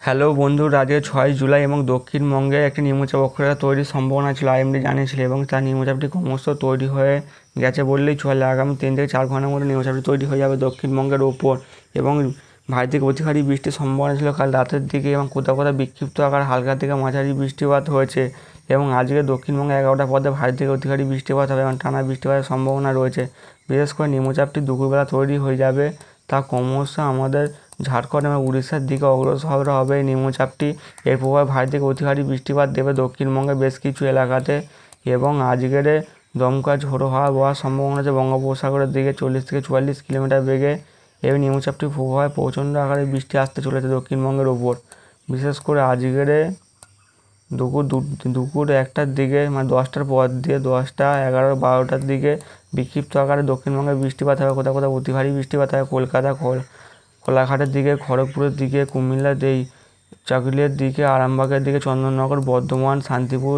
Hello বন্ধুরা, আজকে 6 জুলাই এবং দক্ষিণবঙ্গে একটি নিম্নচাপ অক্ষরেখা তৈরির সম্ভাবনা ছিল আইএমডি জানিয়েছিল এবং তার নিম্নচাপটি ক্রমশ তৈরি হয়ে গেছে বললেই চলে। আগামী 3 থেকে 4 ঘন্টার মধ্যে নিম্নচাপটি তৈরি হয়ে যাবে দক্ষিণবঙ্গের ওপর এবং ভারী থেকে অতি ভারী বৃষ্টির সম্ভাবনা ছিল কাল রাতের দিকে এবং কোথাও কোথাও বিক্ষিপ্ত আকার হালকা থেকে মাঝারি বৃষ্টিপাত হয়েছে এবং আজকে দক্ষিণবঙ্গে 11টা পদে ভারী থেকে অতি ভারী বৃষ্টিপাত হবে এবং টানা বৃষ্টিপাতের সম্ভাবনা রয়েছে। বিশেষ করে নিম্নচাপটি দুপুরবেলা তৈরি হয়ে যাবে, তা ক্রমশ আমাদের ঝাড়খণ্ড এবং উড়িষ্যার দিকে অগ্রসর হবে এই নিম্নচাপটি। এর প্রভাবে ভারী থেকে অতি ভারী বৃষ্টিপাত দেবে দক্ষিণবঙ্গের বেশ কিছু এলাকাতে এবং আজকের দমকা ঝোড়ো হাওয়া বওয়ার সম্ভাবনা আছে বঙ্গোপসাগরের দিকে 40 থেকে 44 কিলোমিটার বেগে। এই নিম্নচাপটির প্রভাবে প্রচণ্ড আকারে বৃষ্টি আসতে চলেছে দক্ষিণবঙ্গের ওপর। বিশেষ করে আজকের দুপুর 1টার দিকে, মানে 10টার পর দিয়ে 10টা, 11, 12টার দিকে বিক্ষিপ্ত আকারে দক্ষিণবঙ্গে বৃষ্টিপাত হবে, কোথাও কোথাও অতি ভারী বৃষ্টিপাত হবে কলকাতা, কোলাঘাটের দিকে, খড়গপুরের দিকে, কুমিল্লার চাকুলিয়ার দিকে, আরামবাগের দিকে, চন্দননগর, বর্ধমান, শান্তিপুর,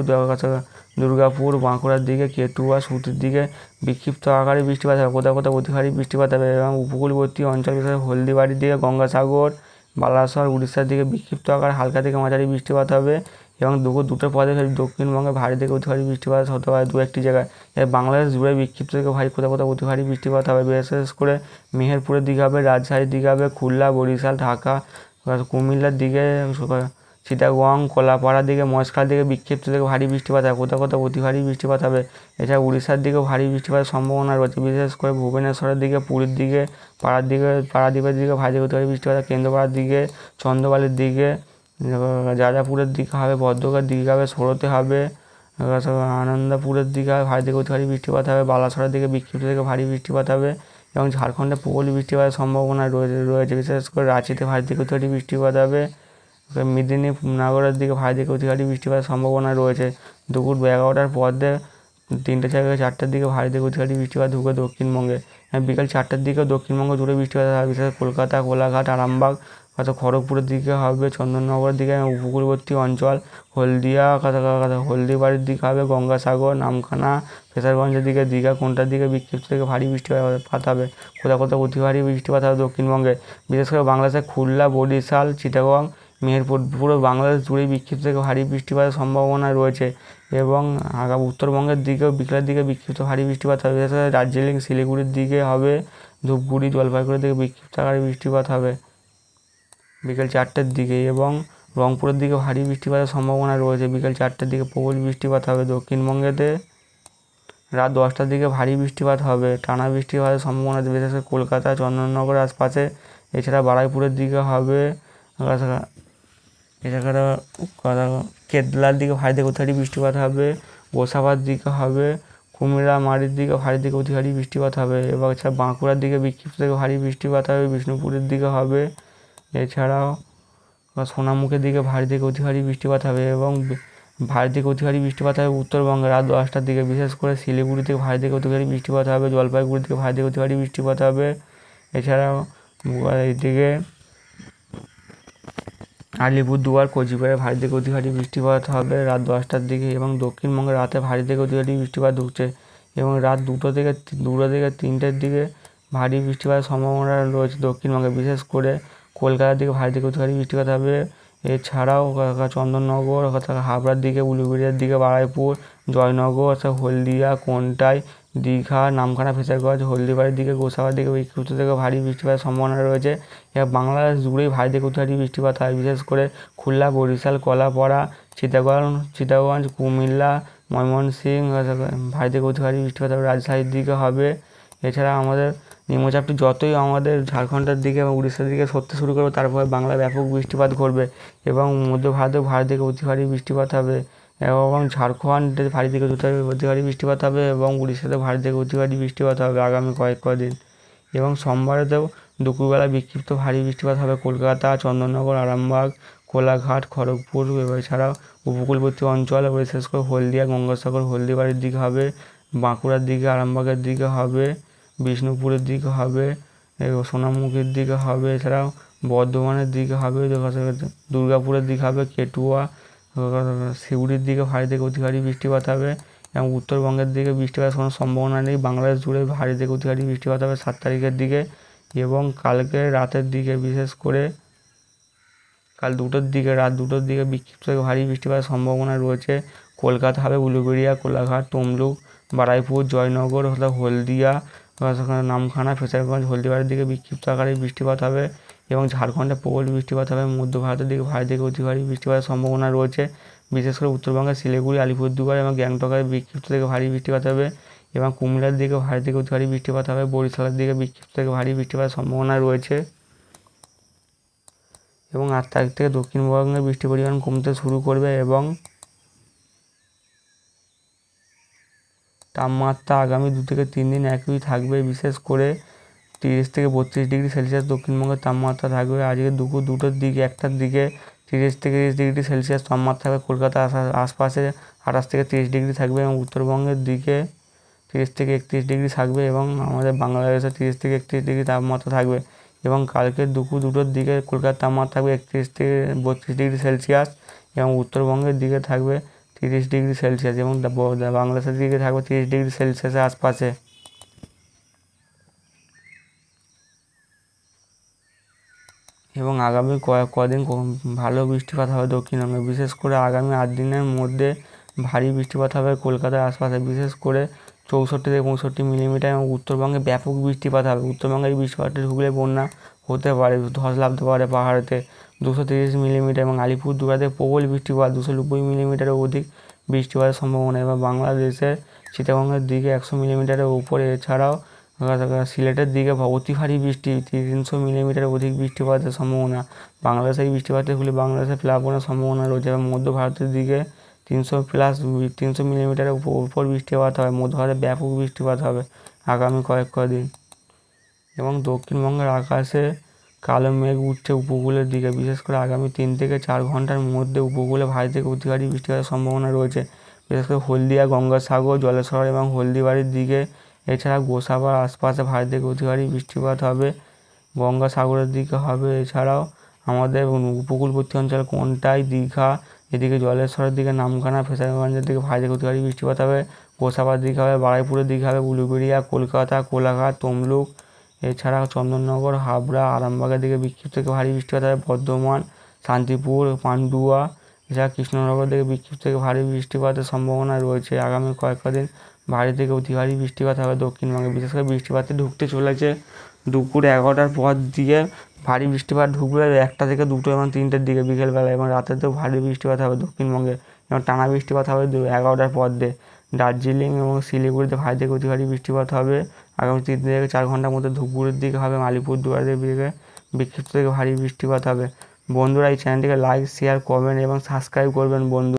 দুর্গাপুর, বাঁকুড়ার দিকে, কেটুয়া, সুতির দিকে বিক্ষিপ্ত আকারে বৃষ্টিপাত হবে, কোথাও কোথাও অতি ভারী বৃষ্টিপাত হবে এবং উপকূলবর্তী অঞ্চল বিশেষ হলদিবাড়ির দিকে, গঙ্গাসাগর, বালাসর, উড়িষ্যার দিকে বিক্ষিপ্ত আকারে হালকা থেকে মাঝারি বৃষ্টিপাত হবে এবং দুপুর 2টোর পরে দক্ষিণবঙ্গে ভারী থেকে অতি ভারী বৃষ্টিপাত হতে পারে দু একটি জায়গায়। বাংলাদেশ জুড়ে বিক্ষিপ্ত থেকে ভারী কোথাও কোথাও অতি ভারী বৃষ্টিপাত হবে, বিশেষ করে মেহেরপুরের দিকে হবে, রাজশাহীর দিকে হবে, খুলনা, বরিশাল, ঢাকা, কুমিল্লার দিকে, চিটাগং, কলাপাড়ার দিকে, মহেশখালীর দিকে বিক্ষিপ্ত থেকে ভারী বৃষ্টিপাত হবে, কোথাও কোথাও অতি ভারী বৃষ্টিপাত হবে। এছাড়া উড়িষ্যার দিকেও ভারী বৃষ্টিপাতের সম্ভাবনা রয়েছে, বিশেষ করে ভুবনেশ্বরের দিকে, পুরীর দিকে, পারাদ্বীপের দিকে ভারী থেকে অতি ভারী বৃষ্টিপাত হবে, কেন্দ্রপাড়ার দিকে, চন্দ্রবালির দিকে, যাজাপুরের দিকে হবে, ভদ্রকের দিকে হবে, সোরতে হবে, আনন্দপুরের দিকে হবে, ভারী থেকে অতি ভারী বৃষ্টিপাত হবে, বালাসরের দিকে বিক্ষিপ্ত থেকে ভারী বৃষ্টিপাত হবে এবং ঝাড়খণ্ডে প্রবল বৃষ্টিপাতের সম্ভাবনা রয়েছে, বিশেষ করে রাঁচিতে ভারী থেকে অতি ভারী বৃষ্টিপাত হবে, মেদিনীনগরের দিকে ভারী থেকে অতি ভারী বৃষ্টিপাতের সম্ভাবনা রয়েছে। দুপুর 11টার পর দিয়ে 3টে থেকে 4টার দিকে ভারী থেকে অতি ভারী বৃষ্টিপাত ঢুকে দক্ষিণবঙ্গে। বিকাল 4টার দিকেও দক্ষিণবঙ্গ জুড়ে বৃষ্টিপাত হবে, বিশেষ করে কলকাতা, কোলাঘাট, আরামবাগ, খড়গপুরের দিকে হবে, চন্দননগরের দিকে, উপকূলবর্তী অঞ্চল, হলদিয়া, হলদিবাড়ির দিকে হবে, গঙ্গাসাগর, নামখানা, ফেজারগঞ্জের দিকে, দীঘা, কোনটার দিকে বিক্ষিপ্ত থেকে ভারী বৃষ্টিপাত হবে, কোথাও কোথাও অতি ভারী বৃষ্টিপাত হবে দক্ষিণবঙ্গে। বিশেষ করে বাংলাদেশের খুলনা, বরিশাল, চিটাগং, মেহেরপুর, পুরো বাংলাদেশ জুড়েই বিক্ষিপ্ত থেকে ভারী বৃষ্টিপাতের সম্ভাবনা রয়েছে এবং উত্তরবঙ্গের দিকেও বিকেলের দিকে বিক্ষিপ্ত ভারী বৃষ্টিপাত হবে, বিশেষ করে দার্জিলিং, শিলিগুড়ির দিকে হবে, ধূপগুড়ি, জলপাইগুড়ির দিকে বিক্ষিপ্ত আকারে বৃষ্টিপাত হবে বিকেল 4টের দিকে এবং রংপুরের দিকে ভারী বৃষ্টিপাতের সম্ভাবনা রয়েছে, বিকেল 4টের দিকে প্রবল বৃষ্টিপাত হবে দক্ষিণবঙ্গেতে। রাত 10টার দিকে ভারী বৃষ্টিপাত হবে, টানা বৃষ্টিপাতের সম্ভাবনা আছে, বিশেষ করে কলকাতা, চন্দননগরের আশপাশে। এছাড়া বারুইপুরের দিকে হবে, এছাড়া কেতলার দিকে ভারী থেকে অতি ভারী বৃষ্টিপাত হবে, গোসাবার দিকে হবে, কুমিল্লা, মাড়ির দিকে ভারী থেকে অতি ভারী বৃষ্টিপাত হবে এবং এছাড়া বাঁকুড়ার দিকে বিক্ষিপ্ত থেকে ভারী বৃষ্টিপাত হবে, বিষ্ণুপুরের দিকে হবে। এছাড়াও সোনামুখের দিকে ভারী থেকে অতি ভারী বৃষ্টিপাত হবে এবং ভারী থেকে অতি ভারী বৃষ্টিপাত হবে উত্তরবঙ্গে রাত 10টার দিকে, বিশেষ করে শিলিগুড়ি থেকে ভারী থেকে অতি ভারী বৃষ্টিপাত হবে, জলপাইগুড়ি থেকে ভারী থেকে অতি ভারী বৃষ্টিপাত হবে। এছাড়াও এইদিকে আলিপুরদুয়ার, কোচবিহারে ভারী থেকে অতি ভারী বৃষ্টিপাত হবে রাত 10টার দিকে এবং দক্ষিণবঙ্গে রাতে ভারী থেকে অতি ভারী বৃষ্টিপাত ঢুকছে এবং রাত 2টো থেকে 3টের দিকে ভারী বৃষ্টিপাতের সম্ভাবনা রয়েছে দক্ষিণবঙ্গে, বিশেষ করে কলকাতার দিকে ভারী থেকে অতি ভারী বৃষ্টিপাত হবে। এছাড়াও চন্দননগর, হাবড়ার দিকে, উলুবেড়িয়ার দিকে, বারুইপুর, জয়নগর, হলদিয়া, কোনটাই, দীঘা, নামখানা, ফেজারগঞ্জ, হলদিবাড়ির দিকে, গোসাবার দিকে বিক্ষিপ্ত থেকে ভারী বৃষ্টিপাতের সম্ভাবনা রয়েছে এবং বাংলাদেশ জুড়েই ভারী থেকে অতি ভারী বৃষ্টিপাত হয়, বিশেষ করে খুলনা, বরিশাল, কলাপাড়া, চিটাগঞ্জ, কুমিল্লা, ময়মনসিংহ ভারী থেকে অতি ভারী বৃষ্টিপাত হবে, রাজশাহীর দিকে হবে। এছাড়া আমাদের নিম্নচাপটি যতই আমাদের ঝাড়খণ্ডের দিকে এবং উড়িষ্যার দিকে সরতে শুরু করবে, তারপরে বাংলায় ব্যাপক বৃষ্টিপাত ঘটবে এবং মধ্য ভারতেও ভারী থেকে অতি ভারী বৃষ্টিপাত হবে এবং ঝাড়খণ্ডে ভারী থেকে অতি ভারী বৃষ্টিপাত হবে এবং উড়িষ্যাতে ভারী থেকে অতি ভারী বৃষ্টিপাত হবে আগামী কদিন এবং সোমবারেতেও দুপুরবেলা বিক্ষিপ্ত ভারী বৃষ্টিপাত হবে কলকাতা, চন্দননগর, আরামবাগ, কোলাঘাট, খড়গপুর, এছাড়াও উপকূলবর্তী অঞ্চল, বিশেষ করে হলদিয়া, গঙ্গাসাগর, হলদিবাড়ির দিকে হবে, বাঁকুড়ার দিকে, আরামবাগের দিকে হবে, বিষ্ণুপুরের দিকে হবে, সোনামুখীর দিকে হবে, এছাড়াও বর্ধমানের দিকে হবে, দুর্গাপুরের দিকে হবে, কেটুয়া, সিউড়ির দিকে ভারী থেকে অতি ভারী বৃষ্টিপাত হবে এবং উত্তরবঙ্গের দিকে বৃষ্টিপাতের কোনো সম্ভাবনা নেই, বাংলাদেশ জুড়ে ভারী থেকে অতি ভারী বৃষ্টিপাত হবে 7 তারিখের দিকে এবং কালকে রাতের দিকে, বিশেষ করে কাল 2টোর দিকে রাত 2টোর দিকে বিক্ষিপ্ত থেকে ভারী বৃষ্টিপাতের সম্ভাবনা রয়েছে। কলকাতা হবে উলুবেড়িয়া, কোলাঘাট, তমলুক, বারুইপুর, জয়নগর, হলদিয়া, নামখানা, ফেজারগঞ্জ, হলদিবাড়ির দিকে বিক্ষিপ্ত আকারে বৃষ্টিপাত হবে এবং ঝাড়খণ্ডে প্রবল বৃষ্টিপাত হবে। মধ্য ভারতের দিকে ভারী থেকে অতি ভারী বৃষ্টিপাতের সম্ভাবনা রয়েছে। বিশেষ করে উত্তরবঙ্গের শিলিগুড়ি, আলিপুরদুয়ার এবং গ্যাংটকে বিক্ষিপ্ত থেকে ভারী বৃষ্টিপাত হবে এবং কুমিল্লার দিকে ভারী থেকে অতি ভারী বৃষ্টিপাত হবে। বরিশালের দিকে বিক্ষিপ্ত থেকে ভারী বৃষ্টিপাতের সম্ভাবনা রয়েছে এবং 8 তারিখ থেকে দক্ষিণবঙ্গে বৃষ্টির পরিমাণ কমতে শুরু করবে এবং তাপমাত্রা আগামী 2 থেকে 3 দিন একই থাকবে। বিশেষ করে 30 থেকে 32 ডিগ্রি সেলসিয়াস দক্ষিণবঙ্গের তাপমাত্রা থাকবে। আজকে দুপুর 2টোর দিকে 1টার দিকে 30 থেকে 30 ডিগ্রি সেলসিয়াস তাপমাত্রা থাকবে। কলকাতার আশপাশে 28 থেকে 30 ডিগ্রি থাকবে এবং উত্তরবঙ্গের দিকে 30 থেকে 31 ডিগ্রি থাকবে এবং আমাদের বাংলাদেশে 30 থেকে 31 ডিগ্রি তাপমাত্রা থাকবে এবং কালকে দুপুর 2টোর দিকে কলকাতার তাপমাত্রা থাকবে 31 থেকে 32 ডিগ্রি সেলসিয়াস এবং উত্তরবঙ্গের দিকে থাকবে 30 ডিগ্রি সেলসিয়াস এবং বাংলাদেশের দিকে থাকবে 30 ডিগ্রি সেলসিয়াসের আশপাশে। এবং আগামী কদিন ভালো বৃষ্টিপাত হবে দক্ষিণবঙ্গে। বিশেষ করে আগামী 8 দিনের মধ্যে ভারী বৃষ্টিপাত হবে কলকাতার আশপাশে। বিশেষ করে 64 থেকে 65 মিলিমিটার এবং উত্তরবঙ্গে ব্যাপক বৃষ্টিপাত হবে। উত্তরবঙ্গে এই বৃষ্টিপাতটি ঢুকলে বন্যা হতে পারে, ধস নামতে পারে পাহাড়েতে। 230 মিলিমিটার এবং আলিপুরদুয়ারে প্রবল বৃষ্টিপাত 290 মিলিমিটারের অধিক বৃষ্টিপাতের সম্ভাবনা এবং বাংলাদেশের চিটাগংয়ের দিকে 100 মিলিমিটারের উপরে। এছাড়াও সিলেটের দিকে অতি ভারী বৃষ্টি 300 মিলিমিটারের অধিক বৃষ্টিপাতের সম্ভাবনা। বাংলাদেশে এই বৃষ্টিপাতের ফলে বাংলাদেশে প্লাবনের সম্ভাবনা রয়েছে এবং মধ্য ভারতের দিকে 300 মিলিমিটারের উপর বৃষ্টিপাত হবে। মধ্য ভারতে ব্যাপক বৃষ্টিপাত হবে আগামী কদিন এবং দক্ষিণবঙ্গের আকাশে কালো মেঘ উঠছে উপকূলের দিকে। বিশেষ করে আগামী 3 থেকে 4 ঘন্টার মধ্যে উপকূলে ভারী থেকে অতি ভারী বৃষ্টিপাতের সম্ভাবনা রয়েছে। বিশেষ করে হলদিয়া, গঙ্গাসাগর, জলেশ্বর এবং হলদিবাড়ির দিকে। এছাড়া গোসাবার আশপাশে ভারী থেকে অতি ভারী বৃষ্টিপাত হবে, গঙ্গাসাগরের দিকে হবে। এছাড়াও আমাদের উপকূলবর্তী অঞ্চল কোনটাই, দীঘা, এদিকে জলেশ্বরের দিকে, নামখানা, ফেজারগঞ্জের দিকে ভারী থেকে অতি ভারী বৃষ্টিপাত হবে। গোসাবার দিকে হবে, বারুইপুরের দিকে হবে, উলুবেড়িয়া, কলকাতা, কোলাঘাট, তমলুক, এছাড়াও চন্দননগর, হাবড়া, আরামবাগের দিকে বিক্ষিপ্ত থেকে ভারী বৃষ্টিপাত হবে। বর্ধমান, শান্তিপুর, পান্ডুয়া, এছাড়া কৃষ্ণনগর দিকে বিক্ষিপ্ত থেকে ভারী বৃষ্টিপাতের সম্ভাবনা রয়েছে। আগামী কদিন ভারী থেকে অতি ভারী বৃষ্টিপাত হবে দক্ষিণবঙ্গে। বিশেষ করে বৃষ্টিপাতটি ঢুকতে চলেছে দুপুর 11টার পর দিয়ে। ভারী বৃষ্টিপাত ঢুকবে 1টা থেকে 2টো এবং 3টের দিকে বিকেলবেলা এবং রাতেতেও ভারী বৃষ্টিপাত হবে দক্ষিণবঙ্গে এবং টানা বৃষ্টিপাত হবে 11টার পর দিয়ে। দার্জিলিং এবং শিলিগুড়িতে ভারী থেকে অতি ভারী বৃষ্টিপাত হবে আগামী 3 থেকে 4 ঘন্টার মধ্যে। দুপুরের দিকে হবে আলিপুরদুয়ারের দিকে বিক্ষিপ্ত থেকে ভারী বৃষ্টিপাত হবে। বন্ধুরা এই চ্যানেলটিকে লাইক, শেয়ার, কমেন্ট এবং সাবস্ক্রাইব করবেন বন্ধু।